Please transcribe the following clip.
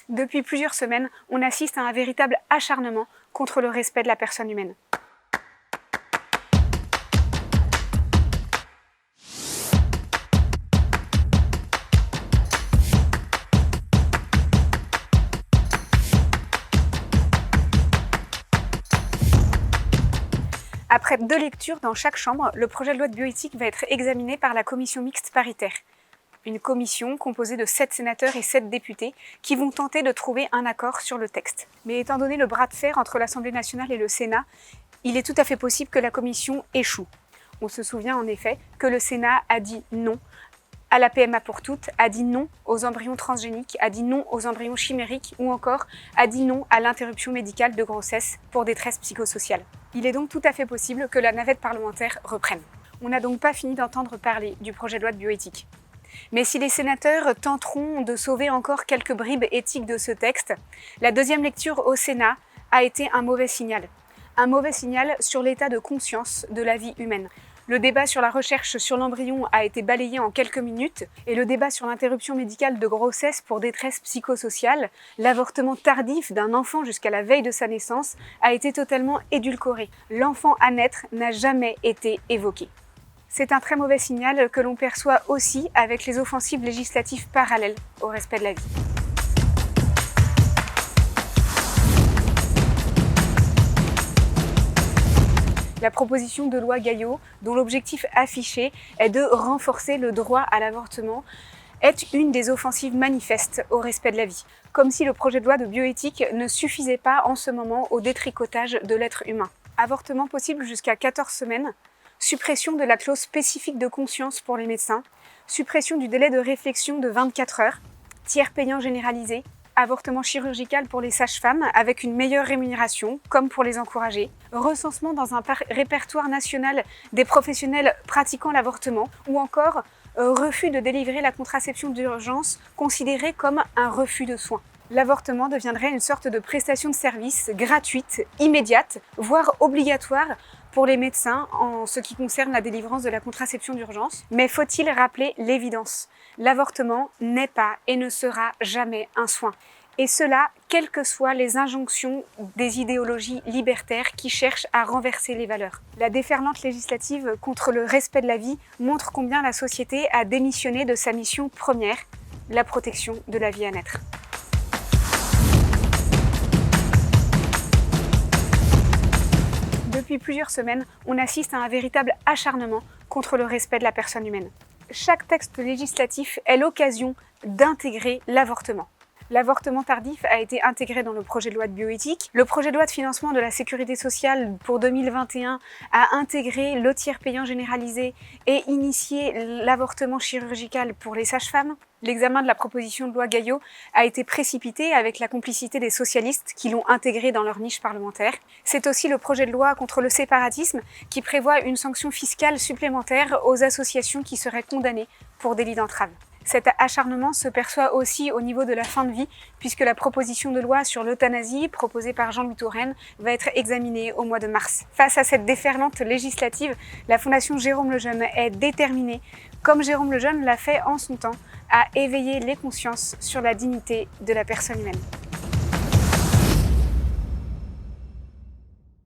Depuis plusieurs semaines, on assiste à un véritable acharnement contre le respect de la personne humaine. Après 2 lectures dans chaque chambre, le projet de loi de bioéthique va être examiné par la commission mixte paritaire. Une commission composée de 7 sénateurs et 7 députés qui vont tenter de trouver un accord sur le texte. Mais étant donné le bras de fer entre l'Assemblée nationale et le Sénat, il est tout à fait possible que la commission échoue. On se souvient en effet que le Sénat a dit non à la PMA pour toutes, a dit non aux embryons transgéniques, a dit non aux embryons chimériques ou encore a dit non à l'interruption médicale de grossesse pour détresse psychosociale. Il est donc tout à fait possible que la navette parlementaire reprenne. On n'a donc pas fini d'entendre parler du projet de loi de bioéthique. Mais si les sénateurs tenteront de sauver encore quelques bribes éthiques de ce texte, la deuxième lecture au Sénat a été un mauvais signal. Un mauvais signal sur l'état de conscience de la vie humaine. Le débat sur la recherche sur l'embryon a été balayé en quelques minutes et le débat sur l'interruption médicale de grossesse pour détresse psychosociale, l'avortement tardif d'un enfant jusqu'à la veille de sa naissance, a été totalement édulcoré. L'enfant à naître n'a jamais été évoqué. C'est un très mauvais signal que l'on perçoit aussi avec les offensives législatives parallèles au respect de la vie. La proposition de loi Gaillot, dont l'objectif affiché est de renforcer le droit à l'avortement, est une des offensives manifestes au respect de la vie. Comme si le projet de loi de bioéthique ne suffisait pas en ce moment au détricotage de l'être humain. Avortement possible jusqu'à 14 semaines, suppression de la clause spécifique de conscience pour les médecins, suppression du délai de réflexion de 24 heures, tiers payant généralisé, avortement chirurgical pour les sages-femmes avec une meilleure rémunération, comme pour les encourager, recensement dans un répertoire national des professionnels pratiquant l'avortement, ou encore refus de délivrer la contraception d'urgence considérée comme un refus de soins. L'avortement deviendrait une sorte de prestation de service gratuite, immédiate, voire obligatoire pour les médecins en ce qui concerne la délivrance de la contraception d'urgence. Mais faut-il rappeler l'évidence ? L'avortement n'est pas et ne sera jamais un soin. Et cela, quelles que soient les injonctions des idéologies libertaires qui cherchent à renverser les valeurs. La déferlante législative contre le respect de la vie montre combien la société a démissionné de sa mission première, la protection de la vie à naître. Depuis plusieurs semaines, on assiste à un véritable acharnement contre le respect de la personne humaine. Chaque texte législatif est l'occasion d'intégrer l'avortement. L'avortement tardif a été intégré dans le projet de loi de bioéthique. Le projet de loi de financement de la sécurité sociale pour 2021 a intégré le tiers payant généralisé et initié l'avortement chirurgical pour les sages-femmes. L'examen de la proposition de loi Gaillot a été précipité avec la complicité des socialistes qui l'ont intégré dans leur niche parlementaire. C'est aussi le projet de loi contre le séparatisme qui prévoit une sanction fiscale supplémentaire aux associations qui seraient condamnées pour délit d'entrave. Cet acharnement se perçoit aussi au niveau de la fin de vie, puisque la proposition de loi sur l'euthanasie, proposée par Jean-Louis Touraine, va être examinée au mois de mars. Face à cette déferlante législative, la Fondation Jérôme Lejeune est déterminée, comme Jérôme Lejeune l'a fait en son temps, à éveiller les consciences sur la dignité de la personne humaine.